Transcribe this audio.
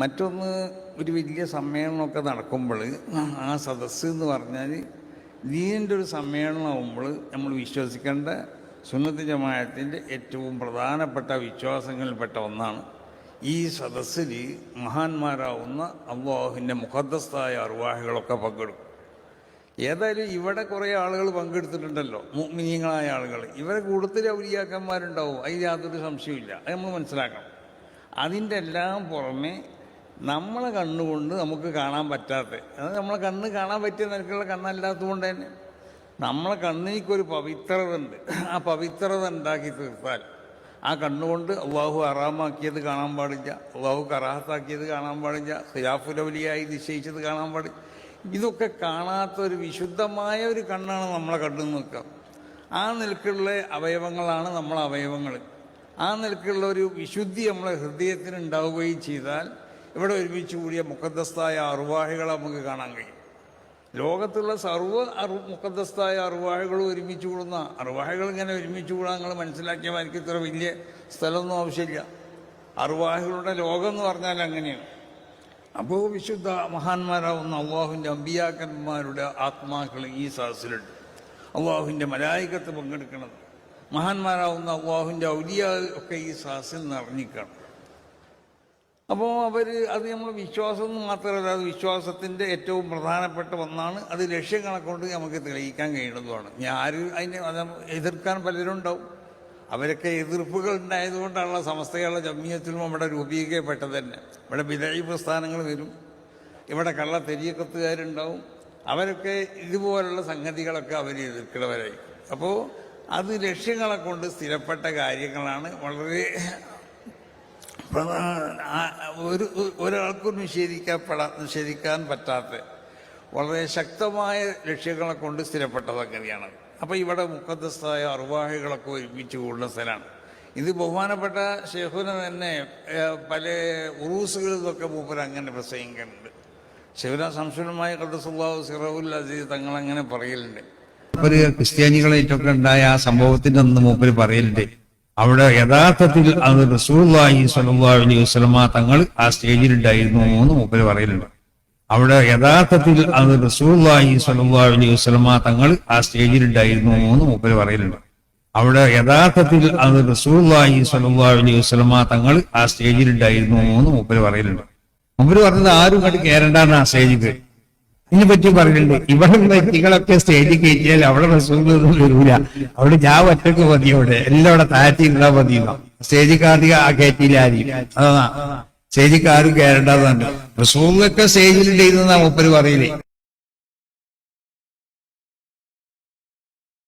മറ്റൊന്ന്, ഒരു വലിയ സമ്മേളനമൊക്കെ നടക്കുമ്പോൾ ആ സദസ്സ് എന്ന് പറഞ്ഞാൽ ദീനിൻ്റെ ഒരു സമ്മേളനമാകുമ്പോൾ നമ്മൾ വിശ്വസിക്കേണ്ട സുന്നത്ത് ജമാഅത്തിൻ്റെ ഏറ്റവും പ്രധാനപ്പെട്ട വിശ്വാസങ്ങളിൽപ്പെട്ട ഒന്നാണ് ഈ സദസ്സിൽ മഹാന്മാരാവുന്ന അല്ലാഹുവിൻ്റെ മുഖദ്ദസ്തായ അർവാഹുകളൊക്കെ പങ്കെടുക്കും. ഏതായാലും ഇവിടെ കുറേ ആളുകൾ പങ്കെടുത്തിട്ടുണ്ടല്ലോ, മുഅ്മിനീങ്ങളായ ആളുകൾ. ഇവരെ കൂടുതൽ ഔലിയാക്കന്മാരുണ്ടാവും, അതിൽ യാതൊരു സംശയമില്ല. അത് നമ്മൾ മനസ്സിലാക്കണം. അതിൻ്റെ എല്ലാം പുറമെ നമ്മളെ കണ്ണുകൊണ്ട് നമുക്ക് കാണാൻ പറ്റാത്ത, അത് നമ്മളെ കണ്ണ് കാണാൻ പറ്റിയ നിലക്കുള്ള കണ്ണല്ലാത്തത് കൊണ്ട് തന്നെ നമ്മളെ കണ്ണിനൊരു പവിത്രത ഉണ്ട്. ആ പവിത്രത ഉണ്ടാക്കി തീർത്താൽ ആ കണ്ണുകൊണ്ട് അള്ളാഹു ഹറാമാക്കിയത് കാണാൻ പാടില്ല, അള്ളാഹു കറാഹത്താക്കിയത് കാണാൻ പാടില്ല, ഖിലാഫുലൗലിയായി നിശ്ചയിച്ചത് കാണാൻ പാടില്ല. ഇതൊക്കെ കാണാത്ത ഒരു വിശുദ്ധമായ ഒരു കണ്ണാണ് നമ്മളെ കണ്ണു നിൽക്കുക. ആ നിലക്കുള്ള അവയവങ്ങളാണ് നമ്മളെ അവയവങ്ങൾ. ആ നിലക്കുള്ള ഒരു വിശുദ്ധി നമ്മളെ ഹൃദയത്തിന് ഉണ്ടാവുകയും ചെയ്താൽ ഇവിടെ ഒരുമിച്ച് കൂടിയ മുഖദ്ദസ്തായ അർവാഹികളെ നമുക്ക് കാണാൻ കഴിയും. ലോകത്തുള്ള സർവ്വ മുഖദ്ദസ്തായ അർവാഹികളും ഒരുമിച്ച് കൂടുന്ന അർവാഹികൾ ഇങ്ങനെ ഒരുമിച്ച് കൂടാൻ നിങ്ങൾ മനസ്സിലാക്കിയാൽ എനിക്ക് ഇത്ര വലിയ സ്ഥലമൊന്നും ആവശ്യമില്ല. അർവാഹികളുടെ ലോകം എന്ന് പറഞ്ഞാൽ അങ്ങനെയാണ്. അപ്പോൾ വിശുദ്ധ മഹാന്മാരാവുന്ന അള്ളാഹുവിൻ്റെ അമ്പിയാക്കന്മാരുടെ ആത്മാക്കൾ ഈ സദസ്സിലുണ്ട്. അള്ളാഹുവിൻ്റെ മലായികത്ത് പങ്കെടുക്കുന്നത്, മഹാന്മാരാവുന്ന അള്ളാഹുവിൻ്റെ ഔലിയ ഒക്കെ ഈ സദസ്സിൽ നിറഞ്ഞിക്കണം. അപ്പോൾ അത് നമ്മൾ വിശ്വാസം മാത്രമല്ല, അത് വിശ്വാസത്തിൻ്റെ ഏറ്റവും പ്രധാനപ്പെട്ട ഒന്നാണ്. അത് ലക്ഷ്യങ്ങളെ കൊണ്ട് നമുക്ക് തെളിയിക്കാൻ കഴിയുന്നതുമാണ്. അതിനെ എതിർക്കാൻ പലരും ഉണ്ടാവും. അവരൊക്കെ എതിർപ്പുകൾ ഉണ്ടായതുകൊണ്ടാണല്ലോ സമസ്ത കേരള ജംഇയ്യത്തുൽ ഉലമ ഇവിടെ രൂപീകരിക്കപ്പെട്ടത് തന്നെ. ഇവിടെ ബിദഈ പ്രസ്ഥാനങ്ങൾ വരും, ഇവിടെ കള്ള തെരീഖത്തുകാരുണ്ടാവും. അവരൊക്കെ ഇതുപോലുള്ള സംഗതികളൊക്കെ അവർ എതിർക്കുന്നവരായി. അപ്പോൾ അത് ലക്ഷ്യങ്ങളെ കൊണ്ട് സ്ഥിരപ്പെട്ട കാര്യങ്ങളാണ്. വളരെ ഒരാൾക്കും നിഷേധിക്കാൻ പറ്റാത്ത വളരെ ശക്തമായ ലക്ഷ്യങ്ങളെ കൊണ്ട് സ്ഥിരപ്പെട്ട സംഗതിയാണ്. അപ്പോൾ ഇവിടെ മുഖദ്ദസ്തായ അർവാഹികളൊക്കെ ഒരുമിച്ച് കൂടുന്ന സ്ഥലമാണ്. ഇത് ബഹുമാനപ്പെട്ട ശൈഖുന തന്നെ പല ഉറൂസുകളിലൊക്കെ മൂപ്പർ അങ്ങനെ പ്രസംഗിക്കുന്നുണ്ട്. ശൈഖുന ശംസുലുമായ ഖദ്ദസുല്ലാഹു സിറഹുൽ അസീസ് തങ്ങളങ്ങനെ പറയലുണ്ട്. ഒരു ക്രിസ്ത്യാനികളായിട്ടൊക്കെ ഉണ്ടായ ആ സംഭവത്തിന്റെ ഒന്ന് മൂപ്പര് പറയലുണ്ട്. അവിടെ യഥാർത്ഥത്തിൽ അത് റസൂലുള്ളാഹി സ്വല്ലല്ലാഹു അലൈഹി വസല്ലമ തങ്ങൾ ആ സ്റ്റേജിലുണ്ടായിരുന്നു എന്ന് മൂപ്പര് പറയലുണ്ട്. അവിടെ യഥാർത്ഥത്തിൽ അത് റസൂലുള്ളാഹി സ്വല്ലല്ലാഹു അലൈഹി വസല്ലമ തങ്ങൾ ആ സ്റ്റേജിലുണ്ടായിരുന്നു എന്ന് മൂപ്പര് പറയലുണ്ട്. അവിടെ യഥാർത്ഥത്തിൽ അത് റസൂലുള്ളാഹി സ്വല്ലല്ലാഹു അലൈഹി വസല്ലമ തങ്ങൾ ആ സ്റ്റേജിലുണ്ടായിരുന്നു എന്ന് മൂപ്പര് പറയലുണ്ട്. മൂപ്പര് പറഞ്ഞത് ആരും കണ്ട് കയറണ്ടാണ് ആ സ്റ്റേജിക്ക്. ഇതിനെപ്പറ്റി പറയുന്നുണ്ട്. ഇവിടെ വ്യക്തികളൊക്കെ സ്റ്റേജിൽ കയറ്റിയാൽ അവിടെ റസൂലൊന്നും വരൂല, അവിടെ ഞാൻ ഒറ്റക്ക് മതി, അവിടെ എല്ലാം അവിടെ താഴ്ത്തി ഇരുന്നാ മതി. സ്റ്റേജിക്കാർക്ക് ആ കയറ്റിയില്ല ആരും, അതാ സ്റ്റേജിക്കാരും കയറേണ്ടതാണ്. റസൂലൊക്കെ സ്റ്റേജിലുണ്ടായിരുന്നാ മൂപ്പര് പറയില്ലേ.